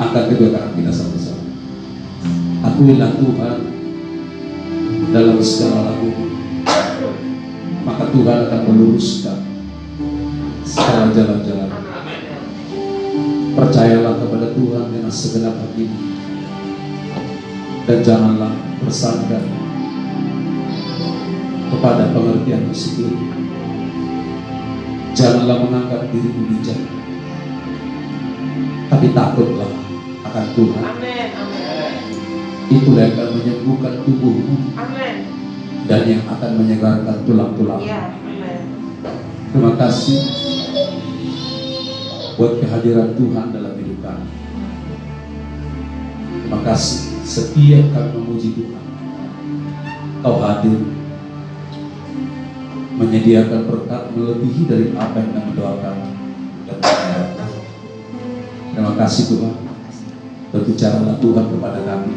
Angkat kedua tangan kita sama-sama. Akuilah Tuhan dalam segala laku, maka Tuhan akan meluruskan segala jalan-jalan. Percayalah kepada Tuhan dengan segenap hatimu, dan janganlah bersandar kepada pengertianmu sendiri. Janganlah menganggap dirimu bijak, tapi takutlah akan Tuhan. Amin. Itulah yang akan menyembuhkan tubuhmu. Amin. Dan yang akan menyegarkan tulang-tulang. Ya, amin. Terima kasih buat kehadiran Tuhan dalam hidup kami. Terima kasih setiap kami memuji Tuhan, Kau hadir menyediakan berkat melebihi dari apa yang kami doakan dan mengharapkan. Terima kasih Tuhan. Berbicaralah Tuhan kepada kami,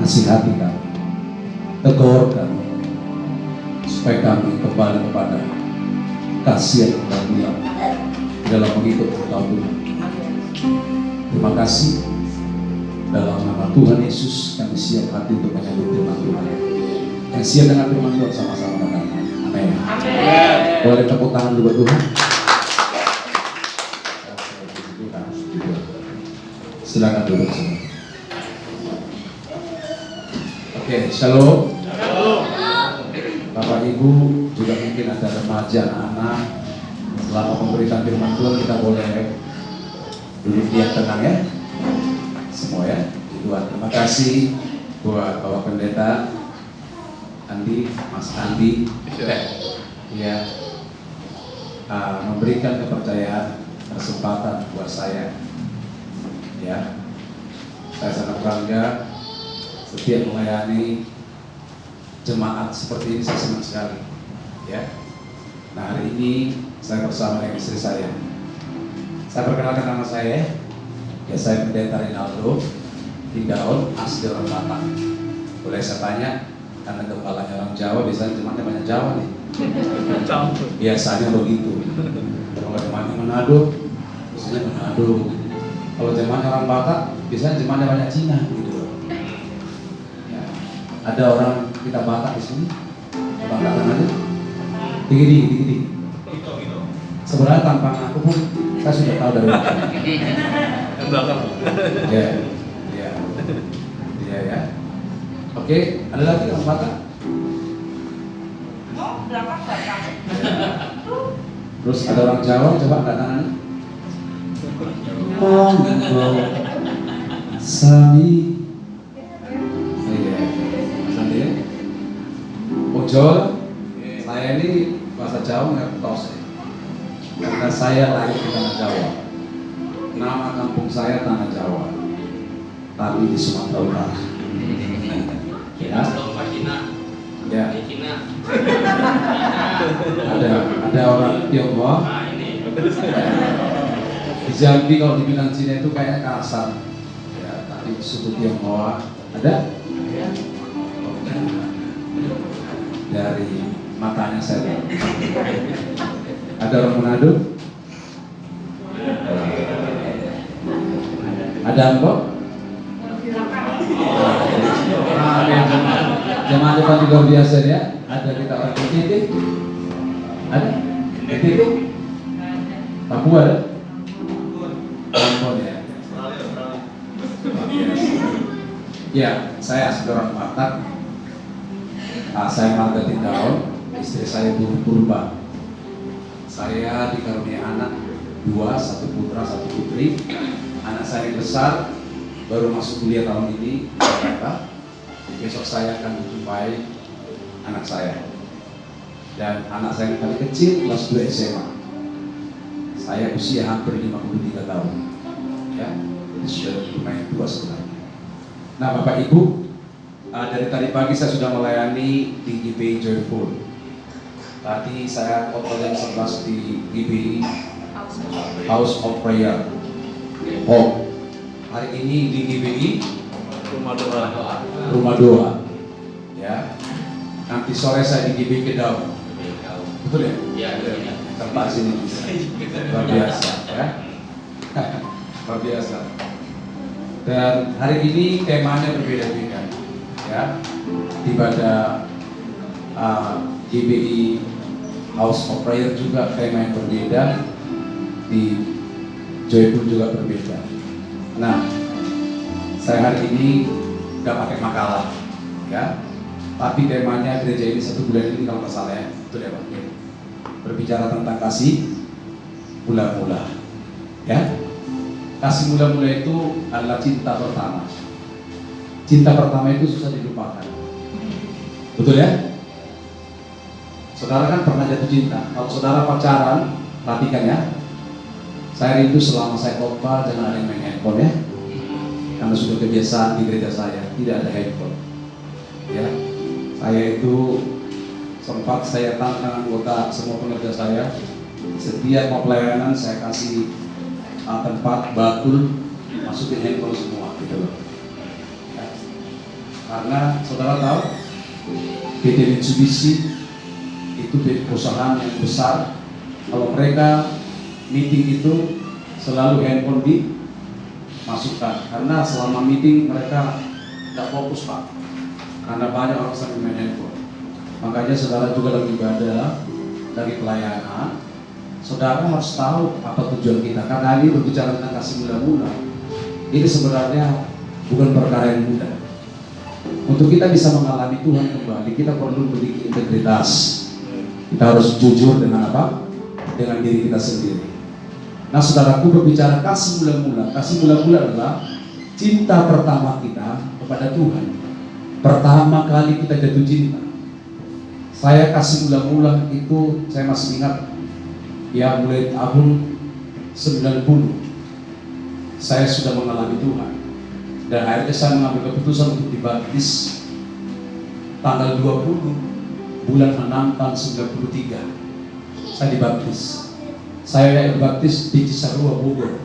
nasihati kami, tegur kami, supaya kami kembali kepada kasih yang mulia dalam mengikut Engkau Tuhan. Terima kasih. Dalam nama Tuhan Yesus kami siap hati untuk menyambut firman Tuhan. Yang siap dengan firman Tuhan sama-sama katakan amin. Boleh tepuk tangan dulu buat Tuhan. Silakan duduk semua. Oke, shalom. Bapak Ibu, juga mungkin ada remaja, anak-anak. Selama memberikan firman Tuhan kita boleh duduk diam tenang ya. Semua ya. Tuhan, terima kasih buat Bapak Pendeta Andi, Mas Andi, ya, memberikan kepercayaan, kesempatan buat saya. Ya, saya sangat bangga setiap melayani jemaat seperti ini, saya senang sekali. Ya, nah hari ini saya bersama dengan istri saya. Saya perkenalkan nama saya. Ya, saya Pendeta Rinaldo Hindaon, asli orang Batak. Boleh saya tanya, karena kepalanya orang Jawa, biasanya jemaatnya banyak Jawa nih. Biasanya begitu. Kalau jemaatnya Manado, biasanya Manado. Kalau jemaatnya orang Batak, biasanya jemaatnya banyak Cina gitu. Ya. Ada orang kita Batak di sini, Batak aja. Tinggi. Sebenarnya tampang aku pun saya sudah tahu dari belakang. Ya. Oke, ada lagi orang Batak? Belakang Batak. Terus ada orang Jawa, coba angkat tangannya. Monggo Sami. Iya, Sami ya. Ojol. Saya ini bahasa Jawa nggak tos ya. Karena saya lahir di tanah Jawa. Nama kampung saya Tanah Jawa, tapi di Sumatera Utara. Ya. Ya. Ada orang Tionghoa. Di Jambi kalau dibilang Cina itu kayaknya kasar. Ya, tapi suku Tionghoa ada. Dari matanya saya. Ada orang Manado. Ada kok? Jemaah depan juga biasa ya. Ada kita orang Titik. Ada? Titik? Papua ada? Lampung ya. Ya, saya asli orang Batak. Saya Marga Tindaon. Istri saya Purba. Saya dikaruniai anak 2, 1 putra, 1 putri. Anak saya yang besar baru masuk kuliah tahun ini di Jakarta. Besok saya akan menjumpai anak saya. Dan anak saya yang paling kecil kelas 2 SMA. Saya usia hampir 53 tahun. Ya, sudah lumayan tua sebenarnya. Nah, Bapak Ibu, dari tadi pagi saya sudah melayani di GBI Joyful. Tadi saya khotbah jam 11 di GBI House of Prayer. Hari ini di GBI Rumah Doa. Ya. Nanti sore saya di GBI Kedau. Betul ya? Iya. Tempat sini luar biasa ya. Luar luar biasa. Dan hari ini temanya berbeda-beda, ya. Ibadah GBI House of Prayer juga tema yang berbeda, di Joyful juga berbeda. Nah, saya hari ini nggak pakai makalah, ya. Tapi temanya gereja ini 1 bulan ini kalau nggak salah ya, itu dia Pak. Berbicara tentang kasih mula-mula, ya. Kasih mula-mula itu adalah cinta pertama. Cinta pertama itu susah dilupakan. Betul ya? Saudara kan pernah jatuh cinta. Kalau saudara pacaran, perhatikan ya. Saya rindu selama saya khotbah jangan ada yang main handphone ya. Karena sudah kebiasaan di gereja saya, tidak ada handphone. Ya. Saya itu sempat saya tantang anggota semua pekerja saya. Setiap mau pelayanan saya kasih tempat bakul, masukin handphone semua gitu loh. Ya. Karena saudara tahu PT Mitsubishi itu perusahaan yang besar. Kalau mereka meeting itu selalu handphone dimasukkan, karena selama meeting mereka tidak fokus Pak, karena banyak orang sambil main handphone. Makanya saudara juga lagi ibadah, lagi pelayanan, saudara harus tahu apa tujuan kita. Karena ini berbicara tentang kasih mula-mula, ini sebenarnya bukan perkara yang mudah. Untuk kita bisa mengalami Tuhan kembali, kita perlu memiliki integritas. Kita harus jujur dengan apa? Dengan diri kita sendiri. Nah, saudaraku, berbicara kasih mula-mula. Kasih mula-mula adalah cinta pertama kita kepada Tuhan. Pertama kali kita jatuh cinta. Saya kasih mula-mula itu saya masih ingat ya, mulai tahun 90 saya sudah mengalami Tuhan. Dan akhirnya saya mengambil keputusan untuk dibaptis tanggal 20 bulan 6 tahun 93. Saya dibaptis. Saya dibaptis di Cisarua, Bogor.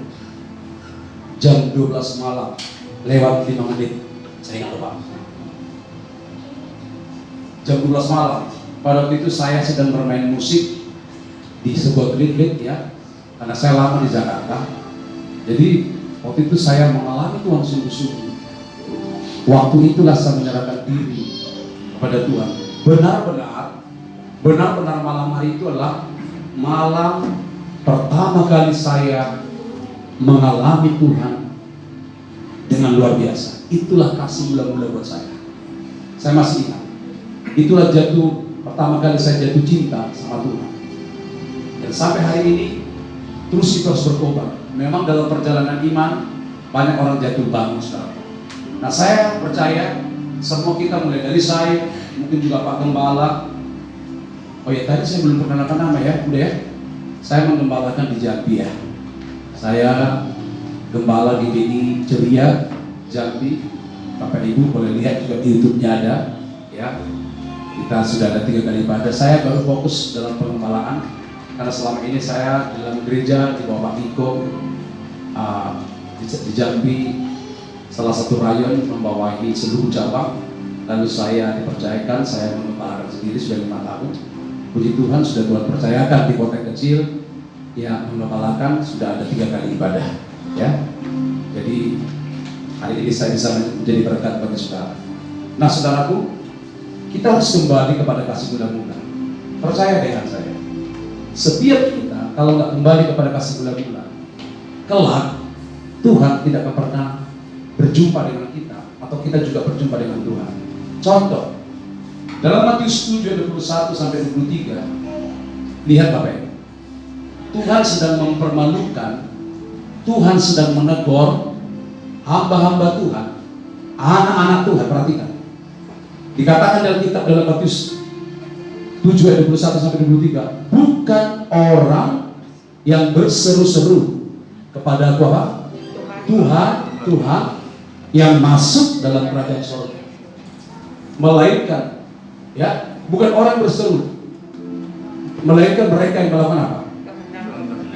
Jam 12 malam lewat 5 menit. Saya ingat Pak. Jam 12 malam. Pada waktu itu saya sedang bermain musik di sebuah klit ya. Karena saya lama di Jakarta. Jadi waktu itu saya mengalami Tuhan sungguh-sungguh. Waktu itulah saya menyerahkan diri kepada Tuhan. Benar-benar malam hari itu adalah malam pertama kali saya mengalami Tuhan dengan luar biasa. Itulah kasih mula-mula buat saya. Saya masih ingat. Itulah pertama kali saya jatuh cinta sama Tuhan. Dan sampai hari ini terus kita harus bertobat. Memang dalam perjalanan iman banyak orang jatuh bangun sekarang. Nah, saya percaya semua kita, mulai dari saya, mungkin juga Pak Gembala. Oh ya, tadi saya belum perkenalkan nama ya, udah ya. Saya menggembalakan di Jambi ya. Saya gembala GBI Ceria Jambi. Bapak Ibu boleh lihat juga di YouTube-nya ada ya. Kita sudah ada 3 kali ibadah. Saya baru fokus dalam pengembalaan karena selama ini saya dalam gereja di bawah Pak Niko di Jambi, salah satu rayon membawahi seluruh cabang. Lalu saya dipercayakan, saya mengembalakan sendiri sudah 5 tahun. Puji Tuhan, sudah Tuhan percayakan di kota kecil yang mengembalakan sudah ada 3 kali ibadah ya. Jadi hari ini saya bisa menjadi berkat bagi saudara. Nah, saudaraku, kita harus kembali kepada kasih mula-mula. Percaya dengan saya, setiap kita kalau nggak kembali kepada kasih mula-mula, kelak Tuhan tidak akan pernah berjumpa dengan kita, atau kita juga berjumpa dengan Tuhan. Contoh, dalam Matius 7:21-23, lihat Bapak Ibu, Tuhan sedang mempermalukan, Tuhan sedang menegur hamba-hamba Tuhan, anak-anak Tuhan. Perhatikan, dikatakan dalam kitab dalam Matius 7:21-23, bukan orang yang berseru-seru kepada aku apa? Tuhan yang masuk dalam kerajaan surga, melainkan ya, bukan orang berseru, melainkan mereka yang melakukan apa?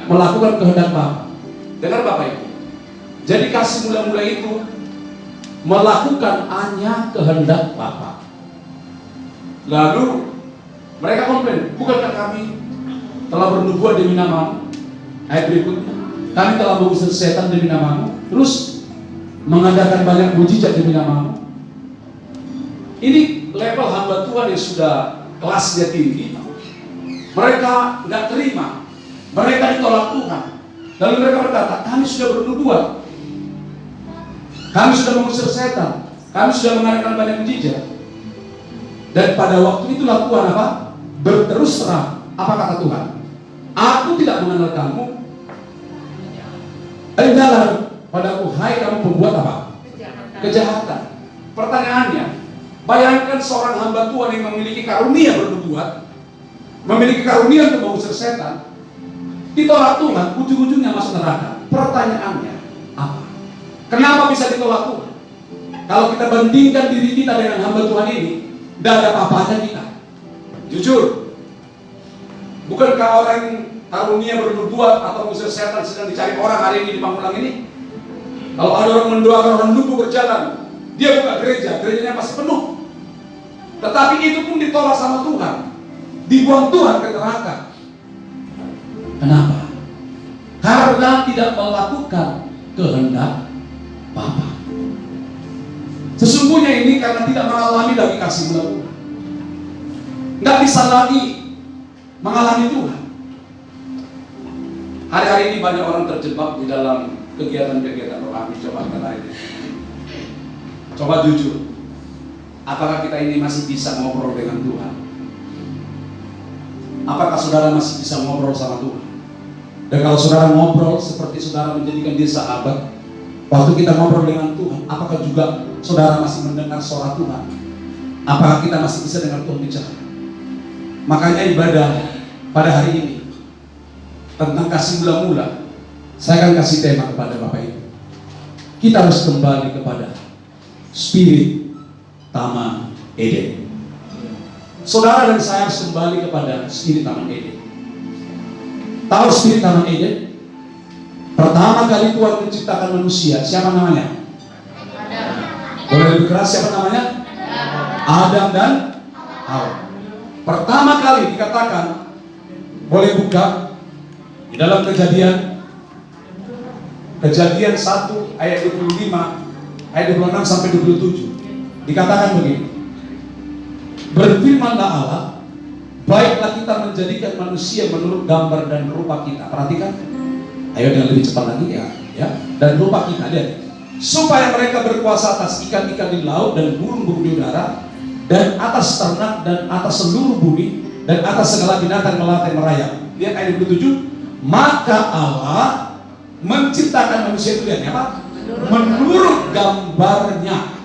Melakukan kehendak Bapa. Dengar Bapak Ibu. Jadi kasih mula-mula itu melakukan hanya kehendak Bapa. Lalu mereka komplain, bukankah kami telah bernubuat demi nama? Ayat berikutnya, Kami telah mengusir setan demi namamu, terus mengadakan banyak mujizat demi namamu. Ini level hamba Tuhan yang sudah kelasnya tinggi. Mereka nggak terima, mereka ditolak Tuhan. Lalu mereka berkata, kami sudah bernubuat, kami sudah mengusir setan, kami sudah mengadakan banyak mujizat. Dan pada waktu itulah Tuhan apa? Berterus terang. Apa kata Tuhan? Aku tidak mengenal kamu. Ingatlah padaku, hai kamu pembuat apa? Kejahatan. Pertanyaannya, bayangkan seorang hamba Tuhan yang memiliki karunia bernubuat, memiliki karunia untuk mengusir setan, ditolak Tuhan, ujung-ujungnya masuk neraka. Pertanyaannya, apa? Kenapa bisa ditolak Tuhan? Kalau kita bandingkan diri kita dengan hamba Tuhan ini, tidak ada apa-apanya kita. Jujur, bukankah orang karunia bernubuat atau mengusir setan sedang dicari orang hari ini di Pamulang ini? Kalau ada orang mendoakan orang lumpuh berjalan, dia buka gereja, gerejanya pasti penuh. Tetapi itu pun ditolak sama Tuhan, dibuang Tuhan ke neraka. Kenapa? Karena tidak melakukan kehendak Bapa. Sesungguhnya ini karena tidak mengalami lagi kasih Tuhan, nggak bisa lagi mengalami Tuhan. Hari-hari ini banyak orang terjebak di dalam kegiatan-kegiatan rohani. Coba kata ini, coba jujur, apakah kita ini masih bisa ngobrol dengan Tuhan? Apakah saudara masih bisa ngobrol sama Tuhan? Dan kalau saudara ngobrol seperti saudara menjadikan dia sahabat, waktu kita ngobrol dengan Tuhan, apakah juga saudara masih mendengar suara Tuhan? Apakah kita masih bisa dengar Tuhan bicara? Makanya ibadah pada hari ini tentang kasih mula-mula, saya akan kasih tema kepada Bapak Ibu. Kita harus kembali kepada spirit Taman Eden. Saudara dan saya harus kembali kepada spirit Taman Eden. Tahu spirit Taman Eden? Pertama kali Tuhan menciptakan manusia, siapa namanya? Adam. Boleh lebih keras, siapa namanya? Adam dan Hawa. Pertama kali dikatakan, boleh buka di dalam Kejadian 1 ayat 25, ayat 26 sampai 27. Dikatakan begini, berfirmanlah Allah, baiklah kita menjadikan manusia menurut gambar dan rupa kita. Perhatikan, ayo dengan lebih cepat lagi ya. Dan rupa kita, lihat, supaya mereka berkuasa atas ikan-ikan di laut dan burung-burung di udara, dan atas ternak dan atas seluruh bumi, dan atas segala binatang melata merayap. Lihat ayat 27. Maka Allah menciptakan manusia itu, lihat apa? Menurut gambarnya.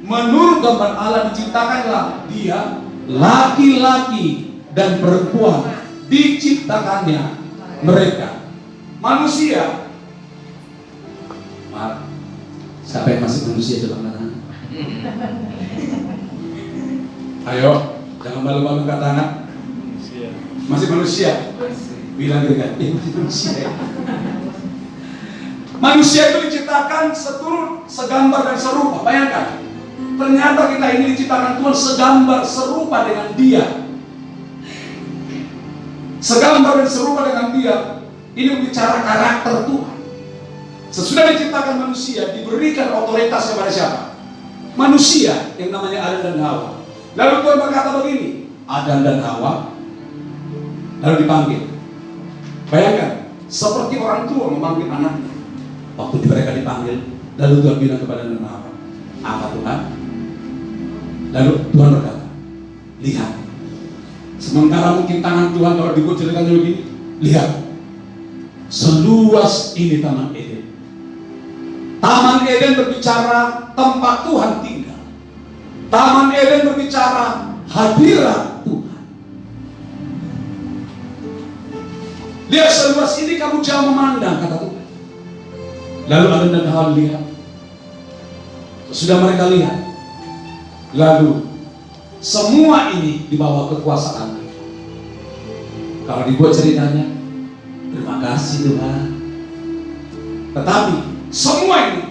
Menurut gambar Allah diciptakanlah dia, laki-laki dan perempuan diciptakannya mereka. Manusia. Maaf, siapa yang masih manusia coba angkat tangan? Ayo, jangan malu-malu angkat tangan. Masih manusia. Bilang dengan masih manusia. Manusia itu diciptakan seturut, segambar dan serupa. Bayangkan, ternyata kita ini diciptakan Tuhan segambar serupa dengan Dia. Segambar dan serupa dengan Dia. Ini bicara karakter Tuhan. Sesudah diciptakan manusia, diberikan otoritas kepada siapa? Manusia yang namanya Adam dan Hawa. Lalu Tuhan berkata begini, Adam dan Hawa, lalu dipanggil. Bayangkan, seperti orang tua memanggil anaknya. Waktu mereka dipanggil, lalu Tuhan bilang kepada Adam dan Hawa, apa Tuhan? Lalu Tuhan berkata, lihat, sementara mungkin tangan Tuhan kalau dibuat ceritanya begini, lihat, seluas ini Taman Eden. Taman Eden berbicara tempat Tuhan tinggal. Taman Eden berbicara hadirat Tuhan. Lihat, seluas ini kamu jangan memandang, kata Tuhan. Lalu Adam dan Hawa lihat. Sudah mereka lihat, lalu semua ini di bawah kekuasaan. Kalau dibuat ceritanya, terima kasih Tuhan. Tetapi semua ini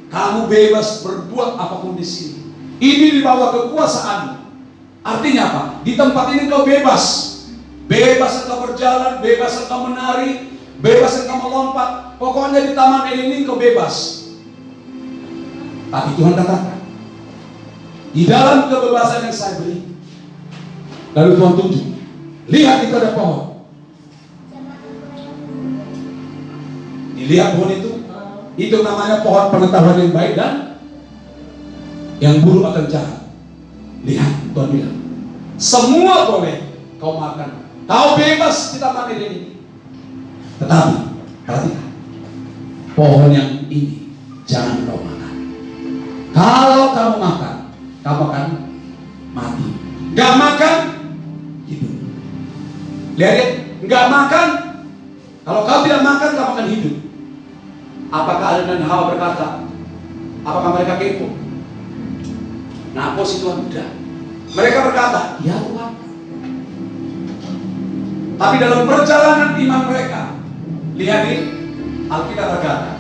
kamu bebas berbuat apapun di sini. Ini di bawah kekuasaan. Artinya apa? Di tempat ini kau bebas. Bebas engkau berjalan, bebas engkau menari, bebas engkau melompat. Pokoknya di Taman Eden ini kau bebas. Tapi Tuhan katakan, di dalam kebebasan yang saya beri, lalu Tuhan tunjuk, lihat itu ada pohon. Dilihat pohon itu namanya pohon pengetahuan yang baik dan yang buruk akan jahat. Lihat, Tuhan bilang, semua boleh kau makan, kau bebas di Taman Eden ini. Tetapi, perhatikan, pohon yang ini jangan kau makan. Kalau kamu makan, kamu akan mati. Gak makan, hidup. Lihat, gak makan. Kalau kau tidak makan, kamu akan hidup. Apakah Adam dan Hawa berkata? Apakah mereka kepo? Nah, si Tuhan udah. Mereka berkata, ya Tuhan. Tapi dalam perjalanan iman mereka, lihat ini, Alkitab berkata,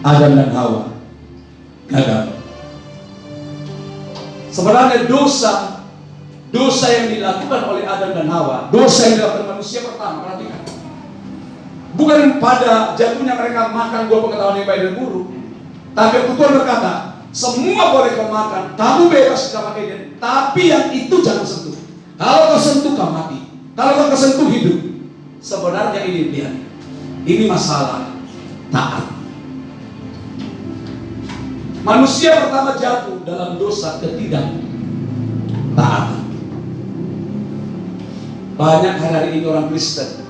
Adam dan Hawa gagal. Sebenarnya dosa yang dilakukan oleh Adam dan Hawa, dosa yang dilakukan manusia pertama, perhatikan, bukan pada jatuhnya mereka makan buah pengetahuan yang baik dan buruk, tapi Tuhan berkata, semua boleh kau makan, kamu bebas di Taman Eden, tapi yang itu jangan sentuh. Kalau kau sentuh, kau mati. Kalau kau sentuh, hidup. Sebenarnya ini, lihat, ini masalah taat. Manusia pertama jatuh dalam dosa ketidaktaatan. Banyak hari ini orang Kristen,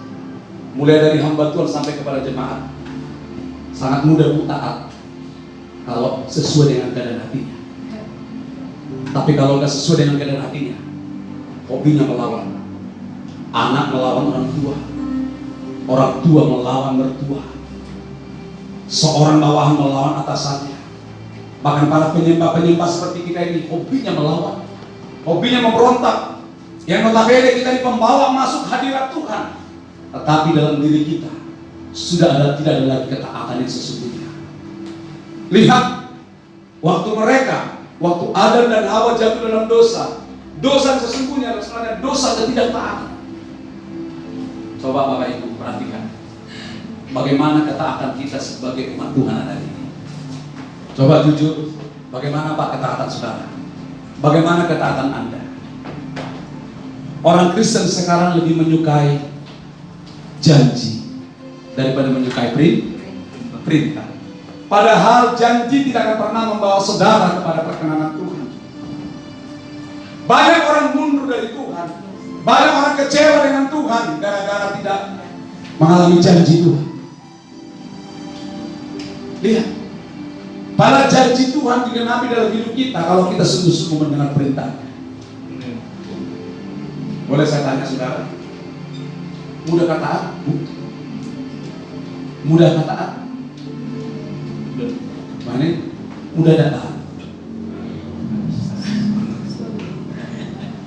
mulai dari hamba Tuhan sampai kepada jemaat, sangat mudah taat kalau sesuai dengan keadaan hatinya. Tapi kalau nggak sesuai dengan keadaan hatinya, hobinya melawan. Anak melawan orang tua melawan mertua, seorang bawahan melawan atasannya. Bahkan para penyembah seperti kita ini hobinya melawan, hobinya memberontak. Yang notabene kita ini pembawa masuk hadirat Tuhan, tetapi dalam diri kita sudah tidak ada lagi ketaatan yang sesungguhnya. Lihat, waktu Adam dan Hawa jatuh dalam dosa yang sesungguhnya adalah sebenarnya dosa ketidaktaatan. Coba Bapak Ibu perhatikan, bagaimana ketaatan kita sebagai umat Tuhan hari ini. Coba jujur, bagaimana Pak ketaatan saudara? Bagaimana ketaatan Anda? Orang Kristen sekarang lebih menyukai janji daripada menyukai perintah. Padahal janji tidak akan pernah membawa saudara kepada perkenanan Tuhan. Banyak orang mundur dari Tuhan, banyak orang kecewa dengan Tuhan gara-gara tidak mengalami janji Tuhan. Lihat, para janji Tuhan digenapi dalam hidup kita kalau kita sungguh-sungguh mendengar perintahnya. Boleh saya tanya saudara, mudah taat? Mudah taat? Mana? Mudah taat?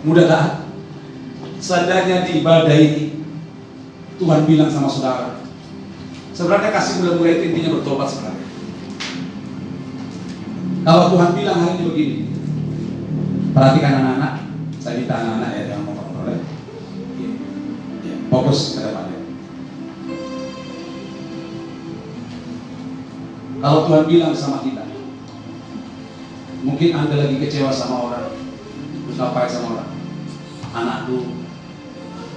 Mudah taat? Seandainya di ibadah ini Tuhan bilang sama saudara, sebenarnya kasih mudah-mudah itu intinya bertobat sebenarnya. Kalau Tuhan bilang hari ini begini, perhatikan anak-anak, saya minta anak-anak ya jangan ngomong-ngomong, fokus ke depannya. Kalau Tuhan bilang sama kita, mungkin Anda lagi kecewa sama orang, terus ngapain sama orang? Anakku,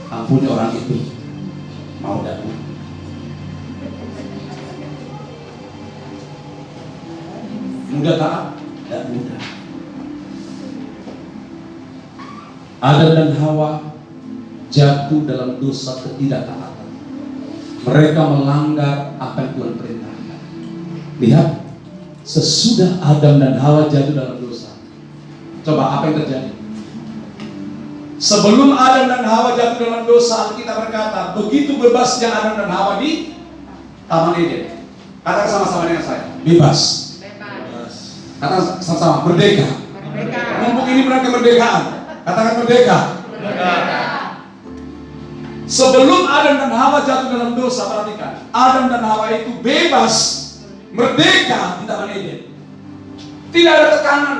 ampuni orang itu, mau dan mudah taat dan mudah. Adam dan Hawa jatuh dalam dosa ketidaktaatan. Mereka melanggar apa yang Tuhan perintahkan. Lihat, sesudah Adam dan Hawa jatuh dalam dosa, coba apa yang terjadi? Sebelum Adam dan Hawa jatuh dalam dosa, kita berkata, begitu bebasnya Adam dan Hawa di Taman Eden. Katakan sama-sama dengan saya, bebas. Katakan sama-sama, merdeka. Mumpung ini bulan kemerdekaan, katakan merdeka. Sebelum Adam dan Hawa jatuh dalam dosa, perhatikan, Adam dan Hawa itu bebas, merdeka di Taman Eden. Tidak ada tekanan,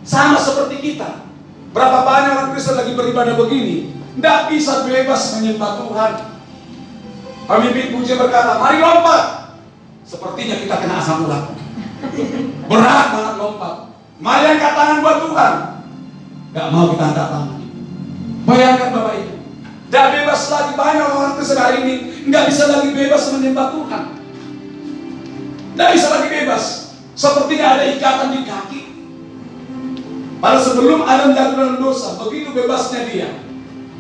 sama seperti kita. Berapa banyak orang Kristen lagi beribadah begini, tidak bisa bebas menyembah Tuhan. Pemimpin pujian berkata, mari lompat. Sepertinya kita kena asam urat. Berat banget lompat. Mari angkat tangan buat Tuhan. Gak mau kita angkat tangan. Bayangkan Bapak Ibu, gak bebas lagi. Banyak orang Kristen hari ini gak bisa lagi bebas menyembah Tuhan. Gak bisa lagi bebas. Sepertinya ada ikatan di kaki. Padahal sebelum Adam jatuh dalam dosa, begitu bebasnya dia.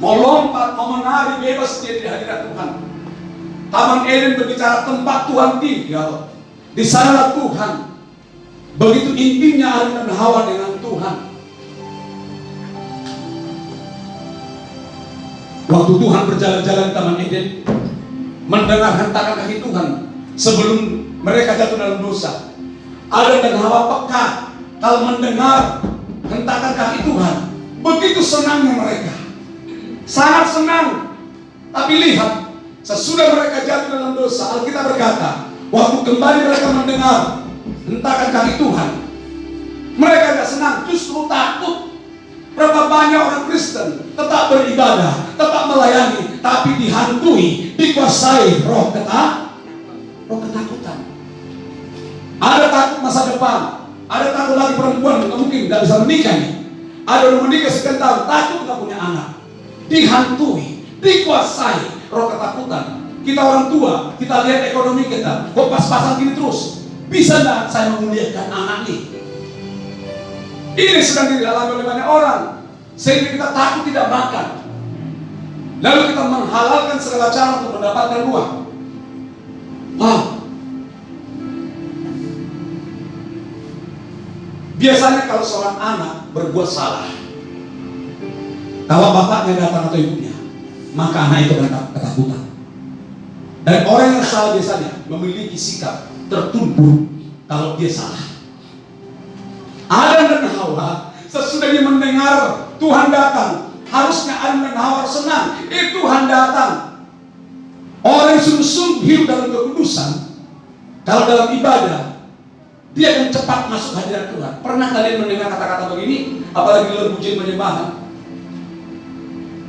Mau lompat, mau menari, bebas dia di hadirat Tuhan. Taman Eden berbicara tempat Tuhan tinggal. Di sanalah Tuhan. Begitu intimnya Adam dan Hawa dengan Tuhan. Waktu Tuhan berjalan-jalan di Taman Eden, mendengar hentakan kaki Tuhan sebelum mereka jatuh dalam dosa. Adam dan Hawa peka kalau mendengar hentakan kaki Tuhan. Begitu senangnya mereka, sangat senang. Tapi lihat, sesudah mereka jatuh dalam dosa, Alkitab berkata, waktu kembali mereka mendengar hentakan kaki Tuhan, mereka tidak senang, justru takut. Berapa banyak orang Kristen tetap beribadah, tetap melayani, tapi dihantui, dikuasai roh ketakutan. Ada takut masa depan, ada takut lagi perempuan mungkin tidak bisa menikah nih. Ada orang menikah sekian tahun, takut tidak punya anak, dihantui, dikuasai roh ketakutan. Kita orang tua, kita lihat ekonomi kita, kok pas-pasan gini terus. Bisa tidak saya memuliakan anak ini? Ini sedang dialami oleh banyak orang, sehingga kita takut tidak makan. Lalu kita menghalalkan segala cara untuk mendapatkan uang. Wow. Biasanya kalau seorang anak berbuat salah, kalau bapaknya datang atau ibunya, maka anak itu akan ketakutan. Dan orang yang salah biasanya memiliki sikap tertumbuk kalau dia salah. Adam dan Hawa sesudahnya mendengar Tuhan datang, harusnya Adam dan Hawa senang. Tuhan datang. Orang yang sungguh-sungguh hidup dalam kekudusan, kalau dalam ibadah, dia akan cepat masuk hadirat Tuhan. Pernah kalian mendengar kata-kata begini? Apalagi dalam pujian penyembahan.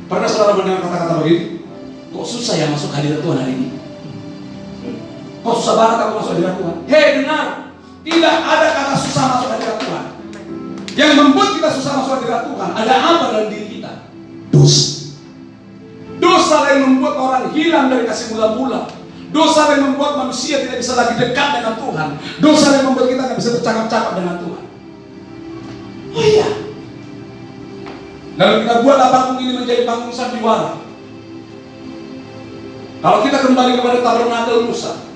Pernah saudara mendengar kata-kata begini? Kok susah ya masuk hadirat Tuhan hari ini? Kok susah banget aku masuk hadirat Tuhan? Hei dengar, tidak ada kata susah masuk hadirat Tuhan. Yang membuat kita susah masuk hadirat Tuhan, ada apa dalam diri kita? Dosa. Dosa yang membuat orang hilang dari kasih mula-mula. Dosa yang membuat manusia tidak bisa lagi dekat dengan Tuhan. Dosa yang membuat kita tidak bisa bercakap-cakap dengan Tuhan. Oh iya. Lalu kita buatlah panggung ini menjadi panggung sandiwara. Kalau kita kembali kepada tabernakel Musa,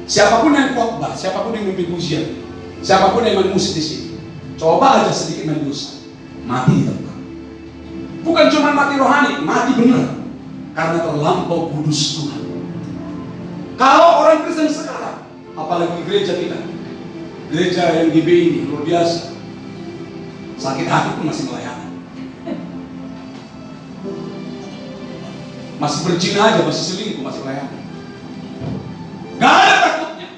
siapapun yang khotbah, siapapun yang memimpin pujian, siapapun yang main musik di sini, coba aja sedikit main dosa, mati di tempat. Bukan cuma mati rohani, mati benar. Karena terlampau kudus Tuhan. Kalau orang Kristen sekarang, apalagi gereja kita, gereja yang GB ini luar biasa, sakit hati pun masih melayani, masih berzina aja, masih selingkuh, masih melayani. Gak ada takutnya.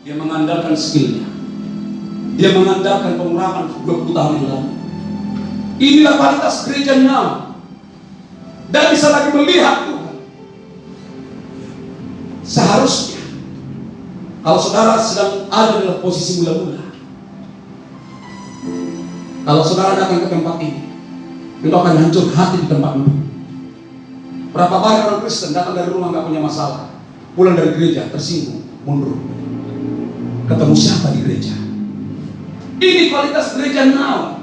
Dia mengandalkan skillnya, dia mengandalkan pengurapan 20 tahun yang lalu. Inilah kualitas gereja now. Dan bisa lagi melihat Tuhan. Seharusnya kalau saudara sedang ada dalam posisi mula-mula, kalau saudara datang ke tempat ini, itu akan hancur hati di tempat duduk. Berapa banyak orang Kristen datang dari rumah gak punya masalah, pulang dari gereja tersinggung, mundur. Ketemu siapa di gereja? Ini kualitas gereja now.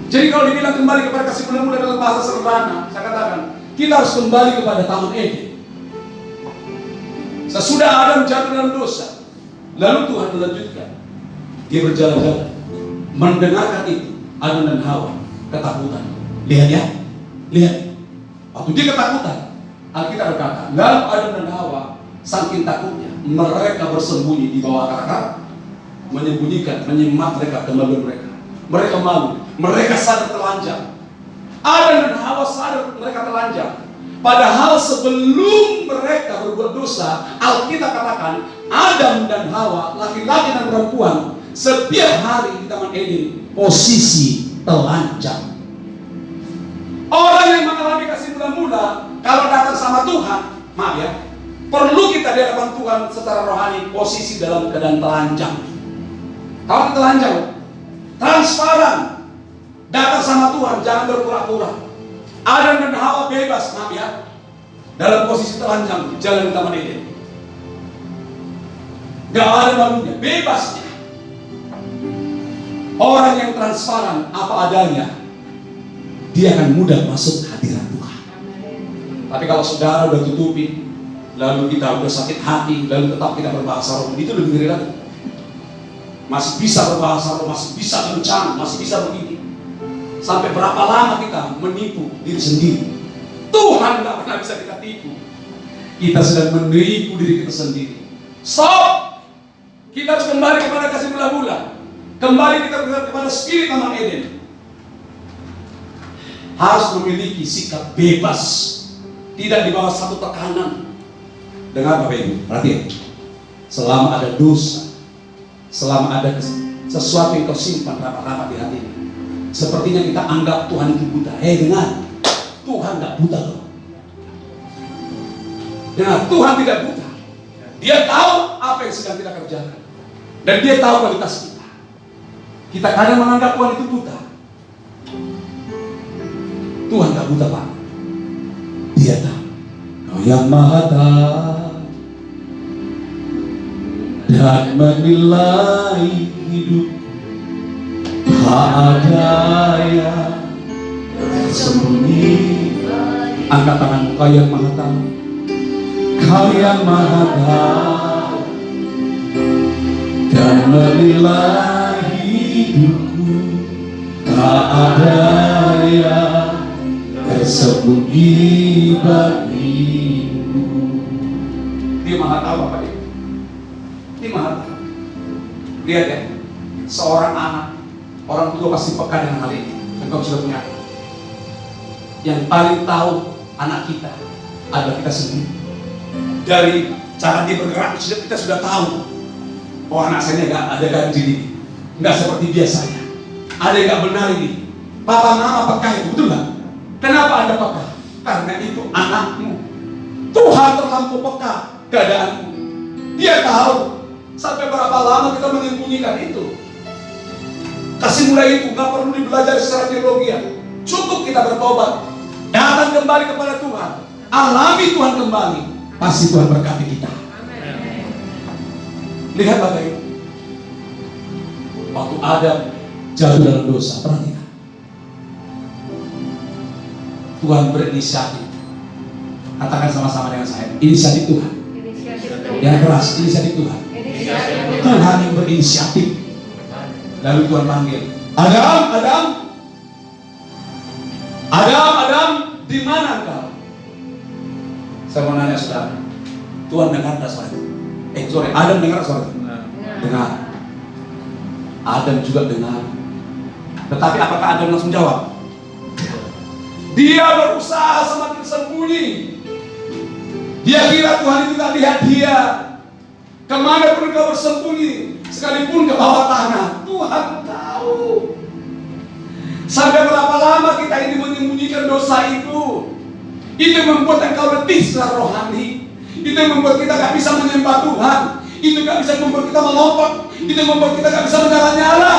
Jadi kalau dibilang kembali kepada kasih mula-mula dalam bahasa sederhana, saya katakan kita harus kembali kepada Taman Eden. Sesudah Adam jatuh dalam dosa, lalu Tuhan melanjutkan. Dia berjalan-jalan, mendengarkan itu, Adam dan Hawa ketakutan. Lihat ya, lihat. Waktu dia ketakutan, Alkitab berkata, lalu Adam dan Hawa saking takutnya, mereka bersembunyi di bawah akar, menyembunyikan, menyemat mereka kemaluan mereka. Mereka malu, mereka sadar telanjang. Adam dan Hawa sadar mereka telanjang. Padahal sebelum mereka berbuat dosa, Alkitab katakan Adam dan Hawa, laki-laki dan perempuan, setiap hari di Taman Eden posisi telanjang. Orang yang mengalami kasih mula-mula, kalau datang sama Tuhan, maaf ya, perlu kita di hadapan Tuhan secara rohani posisi dalam keadaan telanjang. Kalau telanjang, transparan, datang sama Tuhan, jangan berpura-pura. Adam dan Hawa bebas, maaf ya, dalam posisi telanjang jalan di Taman Eden. Gak ada malunya, bebas. Orang yang transparan apa adanya, dia akan mudah masuk hadirat Tuhan. Tapi kalau saudara udah tutupi, lalu kita udah sakit hati, lalu tetap kita berbahasa roh, itu lebih ngeri lagi. Masih bisa berbahasa roh, masih bisa kencang, masih bisa begini. Sampai berapa lama kita menipu diri sendiri? Tuhan gak pernah bisa kita tipu. Kita sedang menipu diri kita sendiri. Stop! Kita harus kembali kepada kasih mula-mula. Kembali kita kepada spirit Taman Eden. Harus memiliki sikap bebas, tidak di bawah satu tekanan. Dengar Bapak Ibu, perhatian. Selama ada dosa, selama ada sesuatu yang kau simpan rapat-rapat di hati ini, sepertinya kita anggap Tuhan itu buta. Dengar, Tuhan tidak buta loh. Dengar, Tuhan tidak buta. Dia tahu apa yang sedang kita kerjakan, dan Dia tahu kualitas kita. Kita kadang menganggap Tuhan itu buta. Tuhan tidak buta, Pak. Dia tahu. Kau yang Maha tahu dan menilai hidup. Tak ada yang tersembunyi. Angkat tanganmu, Kau yang Maha tahu. Kau yang Maha tahu dan menilai hidupku. Tak ada yang tersembunyi bagimu. Dia Maha tahu, Bapak Ibu. Dia Maha tahu. Lihat ya, seorang anak, orang tua pasti peka dengan hal ini. Dan kau sudah punya. Yang paling tahu anak kita adalah kita sendiri. Dari cara dia bergerak, kita sudah tahu. Oh, anak saya nggak ada ganti ini, nggak seperti biasanya. Ada yang nggak benar ini. Papa mama peka itu, betul nggak? Kenapa Anda peka? Karena itu anakmu. Tuhan terlampau peka keadaanmu. Dia tahu sampai berapa lama kita menyembunyikan itu. Kasih mulai itu nggak perlu dibelajari secara teologi. Cukup kita bertobat, datang kembali kepada Tuhan, alami Tuhan kembali. Pasti Tuhan berkati kita. Lihat Bapak Ibu, waktu Adam jatuh dalam dosa, perhatikan. Tuhan berinisiatif. Katakan sama-sama dengan saya, inisiatif Tuhan. Yang keras, inisiatif Tuhan. Tuhan yang berinisiatif. Lalu Tuhan panggil, Adam, Adam, Adam, Adam, di mana engkau? Saya mau nanya saudara, Tuhan dengar tak suara itu? Adam dengar suara itu? Dengar. Adam juga dengar. Tetapi apakah Adam langsung jawab? Dia berusaha semakin sembunyi. Dia kira Tuhan itu tak lihat dia. Kemana pun kau bersembunyi, sekalipun ke bawah tanah, Tuhan tahu. Sampai berapa lama kita ini menyembunyikan dosa itu? Itu yang membuat engkau letih secara rohani. Itu yang membuat kita gak bisa menyembah Tuhan. Itu gak bisa membuat kita melompat. Itu yang membuat kita gak bisa menyala-nyala.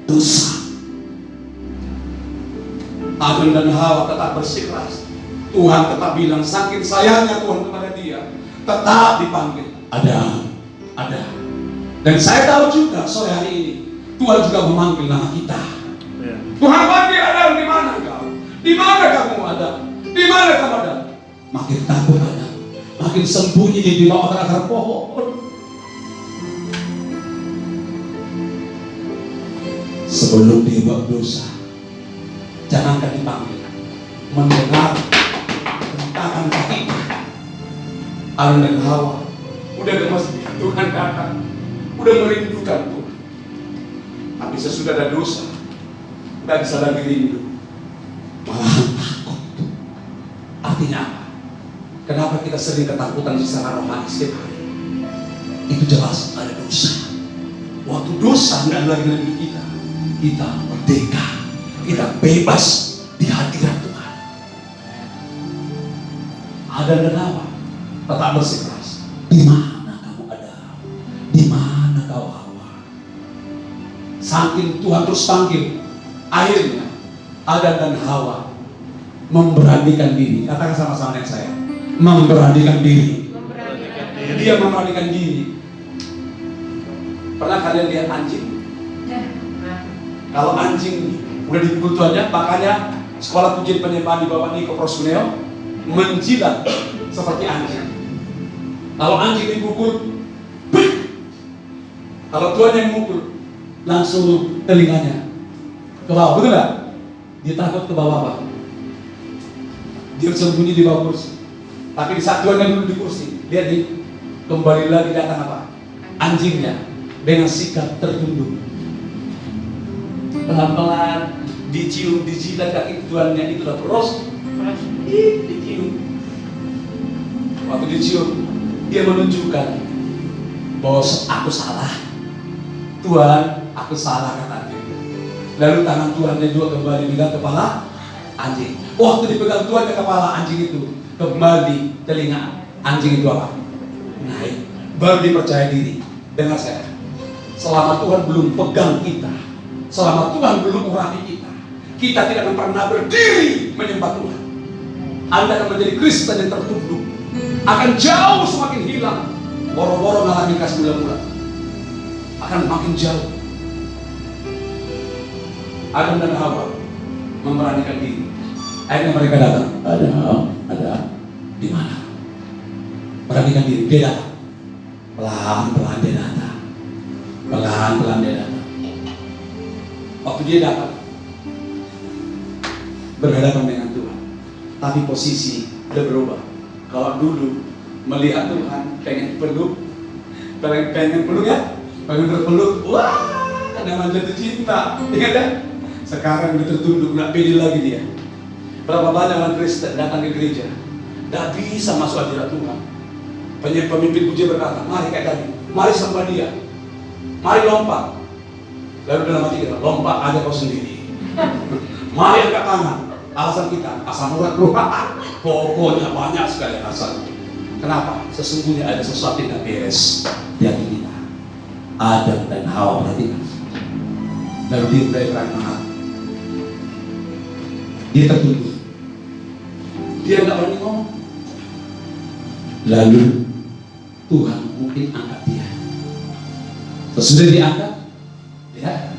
Dosa. Adam dan Hawa tetap bersikeras. Tuhan tetap bilang, saking sayangnya Tuhan kepada dia, tetap dipanggil. Ada. Dan saya tahu juga sore hari ini Tuhan juga memanggil nama kita. Tuhan panggil Adam, di mana kau? Di mana kamu Adam? Di mana kamu Adam? Makin takut Adam, makin sembunyi di bawah akar pohon. Sebelum dia buat dosa, jangankan dipanggil, mendengar tentang kaki Adam dan Hawa udah gemas, Tuhan datang, udah merindukan Tuhan. Tapi sesudah ada dosa, nggak bisa lagi rindu, malah takut. Artinya apa? Kenapa kita sering ketakutan secara rohani setiap hari? Itu jelas ada dosa. Waktu dosa nggak lagi rindu kita merdeka, kita bebas di hadirat Tuhan. Adam dan Hawa tetap bersikeras. Di mana kamu Adam? Di mana kau Hawa? Saking Tuhan terus panggil, akhirnya Adam dan Hawa memberanikan diri. Katakan sama-sama dengan saya, memberanikan diri. Dia memberanikan diri. Pernah kalian lihat anjing? Kalau anjing udah dipukul tuannya, makanya sekolah pujian penyembahan di bawah Niko Proskuneo menjilat seperti anjing. Kalau anjing dipukul, kalau tuannya yang mukul, langsung telinganya ke bawah, betul nggak? Dia takut ke bawah apa? Dia sembunyi di bawah kursi. Tapi di saat tuannya duduk di kursi, lihat nih, kembali lagi datang apa? Anjingnya dengan sikap tertunduk. Pelan-pelan dicium, dijilat kaki tuannya, itulah pros. Dicium. Waktu dicium, dia menunjukkan bahwa aku salah. Tuhan, aku salah, kata dia. Lalu tangan tuannya juga kembali pegang kepala anjing. Waktu dipegang tuannya kepala anjing itu, kembali telinga anjing itu apa? Naik. Baru dipercaya diri. Dengar saya, selama Tuhan belum pegang kita, selama Tuhan belum urapi kita, kita tidak akan pernah berdiri menyembah Tuhan. Anda akan menjadi Kristen yang tertunduk, akan jauh semakin hilang. Boro-boro ngalamin kasih bulan-bulan, akan makin jauh. Adam dan Hawa memberanikan diri. Akhirnya mereka datang. Ada di mana? Beranikan diri. Dia datang. Pelan-pelan dia datang. Pelan-pelan dia datang. Waktu dia datang, berhadapan dengan Tuhan, tapi posisi udah berubah. Kalau dulu melihat Tuhan pengen peluk ya, pengen terpeluk, wah, namanya jatuh cinta, ingat kan? Sekarang udah tertunduk, nggak pede lagi dia. Berapa banyak orang Kristen datang ke gereja, nggak bisa masuk hadirat Tuhan. Pemimpin pujian berkata, mari kayak tadi, mari sembah dia, mari lompat. Lalu dalam hati kita, lompat aja kau sendiri. Mari angkat tangan. Alasan kita, asal murah. Pokoknya banyak sekali alasan. Kenapa? Sesungguhnya ada sesuatu yang tidak beres di hati kita. Adam dan Hawa, perhatikan. Lalu dia mulai berangkat. Dia tertunduk. Dia nggak berani ngomong. Lalu Tuhan mungkin angkat dia. Sesudah diangkat, ya.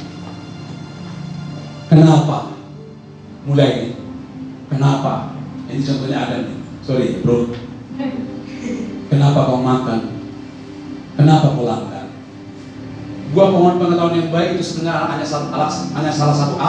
Kenapa? Mulai ini. Kenapa? Ini contohnya Adam nih. Sorry bro. Kenapa kau makan? Kenapa kau langgar? Buah pohon pengetahuan yang baik itu sebenarnya hanya salah satu